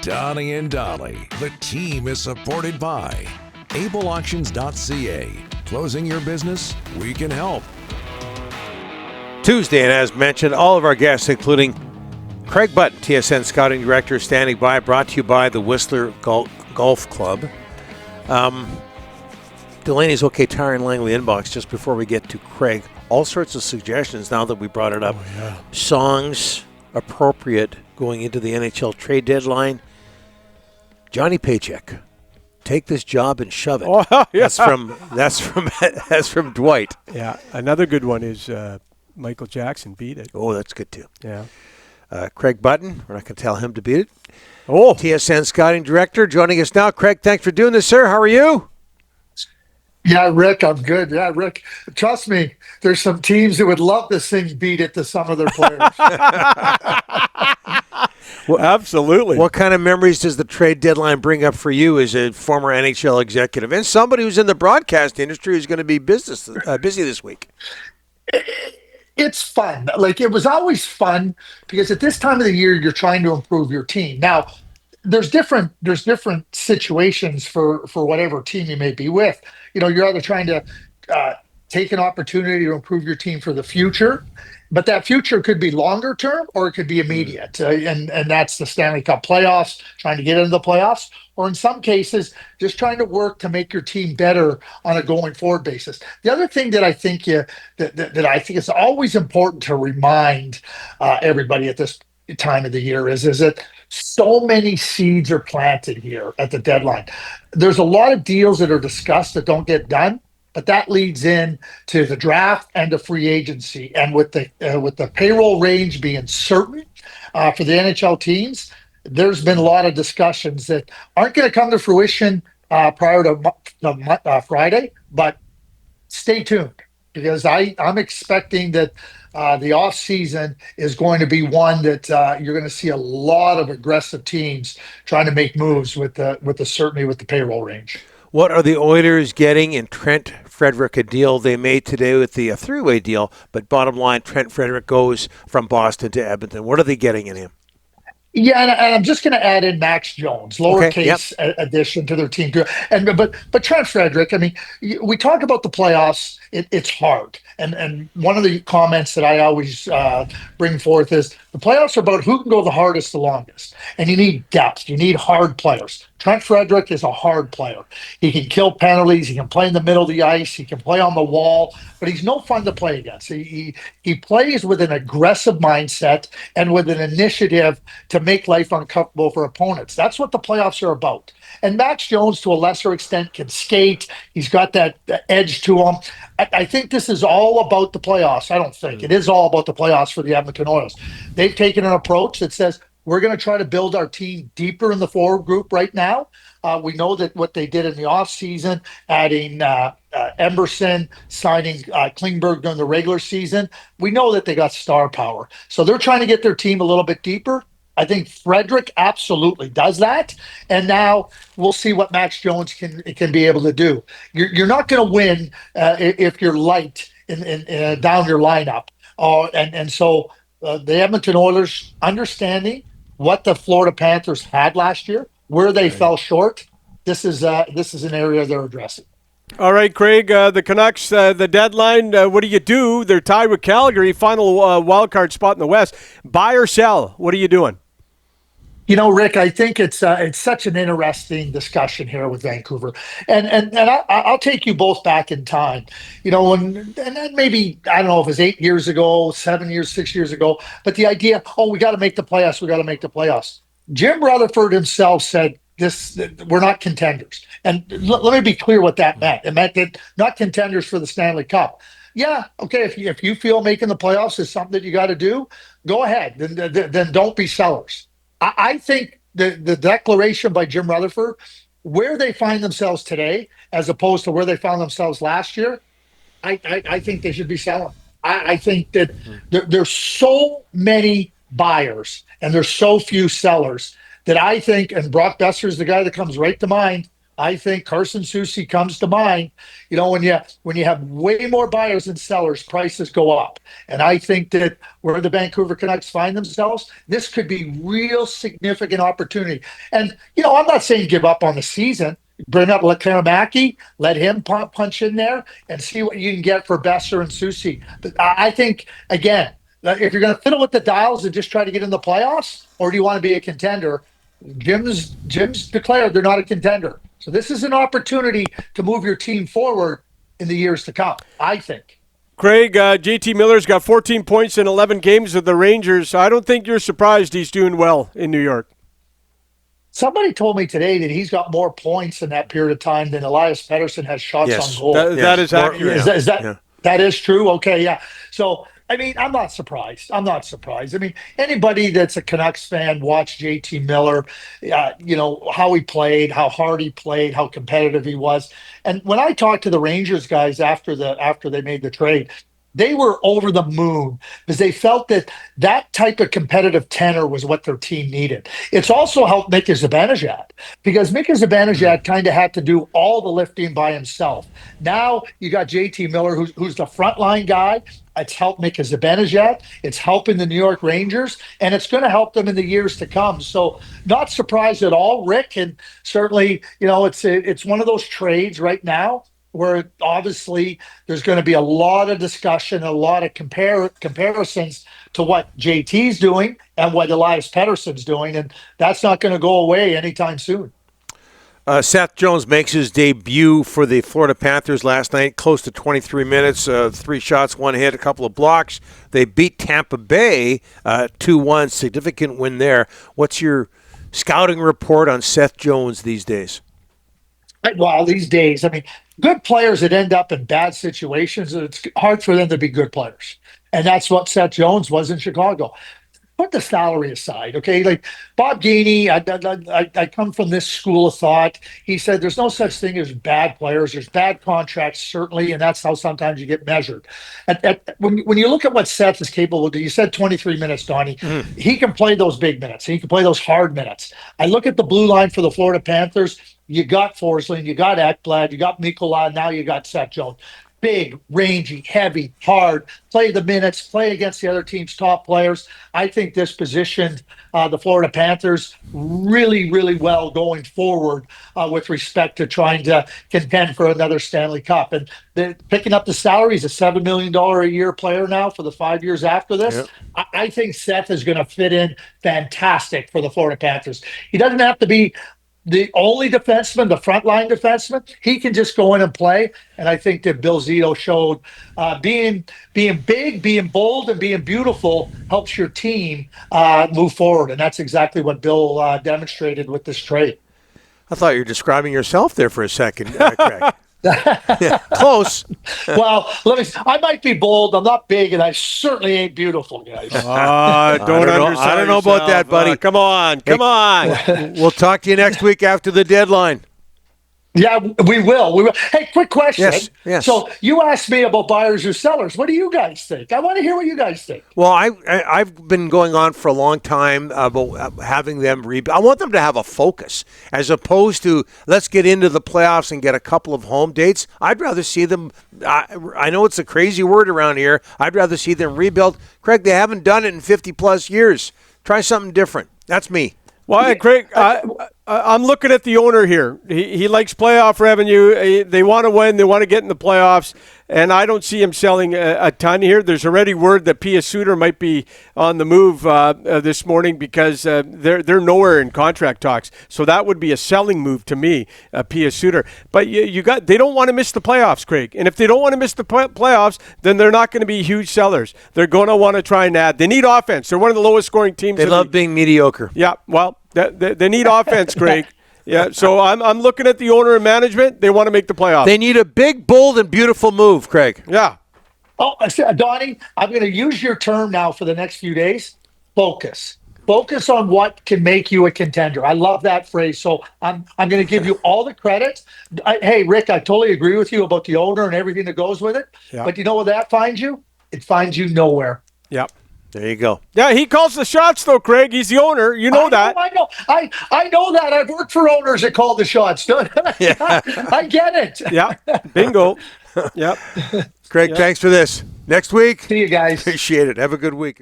Donnie and Dolly. The team is supported by ableauctions.ca. Closing your business? We can help. Tuesday, and as mentioned, all of our guests, including Craig Button, TSN Scouting Director, standing by, brought to you by the Whistler Golf Club. Delaney's OK Tire and Langley inbox, just before we get to Craig. All sorts of suggestions now that we brought it up. Oh, yeah. Songs Appropriate going into the NHL trade deadline. Johnny Paycheck, take this job and shove it. Oh, yeah. That's from Dwight. Yeah, another good one is Michael Jackson, Beat It. Oh, that's good too. Yeah. Craig Button, we're not going to tell him to beat it. Oh, TSN Scouting Director joining us now. Craig, thanks for doing this, sir. How are you? Yeah, Rick, I'm good. Yeah, Rick, trust me, there's some teams that would love to sing Beat It to some of their players. Well, absolutely. What kind of memories does the trade deadline bring up for you as a former NHL executive and somebody who's in the broadcast industry who's going to be busy this week? It's fun. Like, it was always fun because at this time of the year, you're trying to improve your team. Now, there's different situations for whatever team you may be with. You know, you're either trying to take an opportunity to improve your team for the future, but that future could be longer term or it could be immediate. And that's the Stanley Cup playoffs, trying to get into the playoffs, or in some cases, just trying to work to make your team better on a going forward basis. The other thing that I think that I think is always important to remind everybody at this time of the year is that so many seeds are planted here at the deadline. There's a lot of deals that are discussed that don't get done, but that leads in to the draft and the free agency. And with the payroll range being certain for the NHL teams, there's been a lot of discussions that aren't going to come to fruition prior to Friday, but stay tuned because I'm expecting that the off season is going to be one that you're going to see a lot of aggressive teams trying to make moves with the certainty with the payroll range. What are the Oilers getting in Trent Frederic, a deal they made today with the three-way deal? But bottom line, Trent Frederic goes from Boston to Edmonton. What are they getting in him? Yeah, and I'm just going to add in Max Jones, lowercase addition to their team. But Trent Frederic, I mean, we talk about the playoffs. It's hard, and one of the comments that I always bring forth is the playoffs are about who can go the hardest, the longest, and you need depth. You need hard players. Trent Frederic is a hard player. He can kill penalties. He can play in the middle of the ice. He can play on the wall, but he's no fun to play against. He plays with an aggressive mindset and with an initiative to make life uncomfortable for opponents. That's what the playoffs are about. And Max Jones, to a lesser extent, can skate. He's got that edge to him. I think this is all about the playoffs. I don't think. It is all about the playoffs for the Edmonton Oilers. They've taken an approach that says, we're going to try to build our team deeper in the forward group right now. We know that what they did in the offseason, adding Emberson, signing Klingberg during the regular season, we know that they got star power. So they're trying to get their team a little bit deeper. I think Frederic absolutely does that. And now we'll see what Max Jones can be able to do. You're not going to win if you're light in down your lineup. So the Edmonton Oilers understanding what the Florida Panthers had last year, where they fell short. This is an area they're addressing. All right, Craig, the Canucks, the deadline, what do you do? They're tied with Calgary, final wild card spot in the West. Buy or sell? What are you doing? You know, Rick, I think it's such an interesting discussion here with Vancouver, and I'll take you both back in time. You know, and then maybe I don't know if it was 8 years ago, 7 years, 6 years ago, but the idea, we got to make the playoffs, we got to make the playoffs. Jim Rutherford himself said we're not contenders, and let me be clear what that meant. It meant that not contenders for the Stanley Cup. Yeah, okay. If you feel making the playoffs is something that you got to do, go ahead. Then don't be sellers. I think the declaration by Jim Rutherford, where they find themselves today, as opposed to where they found themselves last year, I think they should be selling. I think that there's so many buyers and there's so few sellers that I think, and Brock Besser is the guy that comes right to mind, I think Carson Soucy comes to mind. When you have way more buyers than sellers, prices go up. And I think that where the Vancouver Canucks find themselves, this could be real significant opportunity. And I'm not saying give up on the season. Bring up Lekanamaki, let him punch in there, and see what you can get for Besser and Soucy. But I think, again, if you're going to fiddle with the dials and just try to get in the playoffs, or do you want to be a contender? Jim's declared they're not a contender. So this is an opportunity to move your team forward in the years to come, I think. Craig, JT Miller's got 14 points in 11 games with the Rangers. So I don't think you're surprised he's doing well in New York. Somebody told me today that he's got more points in that period of time than Elias Pettersson has shots on goal. That is accurate. That is true? Okay, yeah. So, I'm not surprised. Anybody that's a Canucks fan watched JT Miller, how he played, how hard he played, how competitive he was. And when I talked to the Rangers guys after they made the trade, they were over the moon because they felt that type of competitive tenor was what their team needed. It's also helped Mika Zibanejad because Mika Zibanejad kind of had to do all the lifting by himself. Now you got JT Miller, who's the frontline guy. It's helped Mika Zibanejad. It's helping the New York Rangers, and it's going to help them in the years to come. So not surprised at all, Rick. And certainly, it's one of those trades right now where obviously there's going to be a lot of discussion, a lot of comparisons to what JT's doing and what Elias Pettersson's doing, and that's not going to go away anytime soon. Seth Jones makes his debut for the Florida Panthers last night, close to 23 minutes, 3 shots, 1 hit, a couple of blocks. They beat Tampa Bay 2-1, significant win there. What's your scouting report on Seth Jones these days? Well, these days, good players that end up in bad situations, it's hard for them to be good players. And that's what Seth Jones was in Chicago. Put the salary aside, okay? Like Bob Gainey, I come from this school of thought. He said there's no such thing as bad players. There's bad contracts, certainly, and that's how sometimes you get measured. When you look at what Seth is capable of, you said 23 minutes, Donnie. He can play those big minutes. He can play those hard minutes. I look at the blue line for the Florida Panthers. You got Forsling, you got Ekblad, you got Mikola, now you got Seth Jones. Big, rangy, heavy, hard, play the minutes, play against the other team's top players. I think this positioned the Florida Panthers really, really well going forward with respect to trying to contend for another Stanley Cup. And they're picking up the salary. He's a $7 million a year player now for the 5 years after this. Yep. I think Seth is going to fit in fantastic for the Florida Panthers. He doesn't have to be the only defenseman, the frontline defenseman. He can just go in and play. And I think that Bill Zito showed being big, being bold, and being beautiful helps your team move forward. And that's exactly what Bill demonstrated with this trade. I thought you were describing yourself there for a second, Craig. Yeah, close. Well, I might be bold. I'm not big, and I certainly ain't beautiful, guys. I don't know about that, buddy. Come on. We'll talk to you next week after the deadline. Yeah, we will. Hey, quick question. Yes. So you asked me about buyers or sellers. What do you guys think? I want to hear what you guys think. Well, I've been going on for a long time about having them I want them to have a focus as opposed to let's get into the playoffs and get a couple of home dates. I'd rather see them. I know it's a crazy word around here. I'd rather see them rebuild. Craig, they haven't done it in 50-plus years. Try something different. That's me. Well, Craig, I'm looking at the owner here. He likes playoff revenue. They want to win. They want to get in the playoffs. And I don't see him selling a ton here. There's already word that Pia Suter might be on the move this morning because they're nowhere in contract talks. So that would be a selling move to me, Pia Suter. But they don't want to miss the playoffs, Craig. And if they don't want to miss the playoffs, then they're not going to be huge sellers. They're going to want to try and add. They need offense. They're one of the lowest scoring teams. They love being mediocre. Yeah, well, they need offense, Craig. Yeah, so I'm looking at the owner and management. They want to make the playoffs. They need a big, bold, and beautiful move, Craig. Yeah. Oh, Donnie, I'm going to use your term now for the next few days. Focus. Focus on what can make you a contender. I love that phrase. So I'm going to give you all the credit. Hey, Rick, I totally agree with you about the owner and everything that goes with it. Yeah. But you know where that finds you? It finds you nowhere. Yep. There you go. Yeah, he calls the shots, though, Craig. He's the owner. You know that. I know. I know that. I've worked for owners that call the shots. I get it. Yeah, bingo. Yep. Craig, thanks for this. Next week. See you guys. Appreciate it. Have a good week.